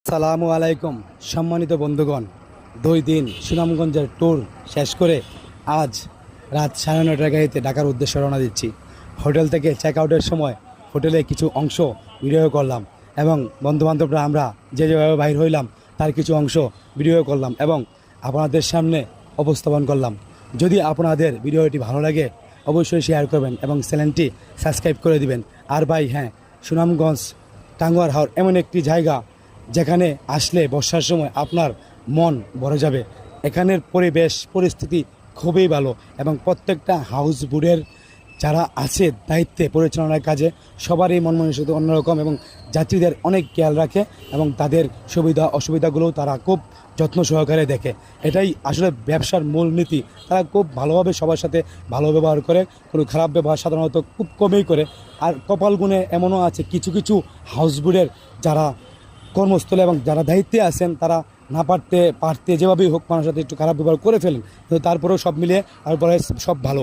সালামু আলাইকুম সম্মানিত বন্ধুগণ, 2 দিন সুনামগঞ্জের ট্যুর শেষ করে আজ রাত 9:30টার গাড়িতে ঢাকার উদ্দেশ্যে রওনা দিচ্ছি। হোটেল থেকে চেক আউটের সময় হোটেলে কিছু অংশ ভিডিও করলাম এবং বন্ধুবান্ধবরা আমরা যেভাবে বাইর হইলাম তার কিছু অংশ ভিডিও করলাম এবং আপনাদের সামনে উপস্থাপন করলাম। যদি আপনাদের ভিডিওটি ভালো লাগে অবশ্যই শেয়ার করবেন এবং চ্যানেলটি সাবস্ক্রাইব করে দিবেন। আর ভাই হ্যাঁ, সুনামগঞ্জ টাঙ্গুয়ার হাওর এমন একটি জায়গা যেখানে আসলে বর্ষার সময় আপনার মন ভরে যাবে। এখানের পরিবেশ পরিস্থিতি খুবই ভালো এবং প্রত্যেকটা হাউস বোটের যারা আছে দায়িত্বে পরিচালনার কাজে সবারই মন মানসিকতা অন্যরকম এবং যাত্রীদের অনেক খেয়াল রাখে এবং তাদের সুবিধা অসুবিধাগুলোও তারা খুব যত্ন সহকারে দেখে। এটাই আসলে ব্যবসার মূল নীতি। তারা খুব ভালোভাবে সবার সাথে ভালো ব্যবহার করে, কোনো খারাপ ব্যবহার সাধারণত খুব কমই করে। আর কপাল গুণে এমনও আছে কিছু কিছু হাউস বোটের যারা কর্মস্থলে এবং যারা দায়িত্বে আছেন তারা না পারতে যেভাবেই হোক মানুষের সাথে একটু খারাপ ব্যবহার করে ফেলেন, কিন্তু তারপরেও সব মিলিয়ে তারপরে সব ভালো।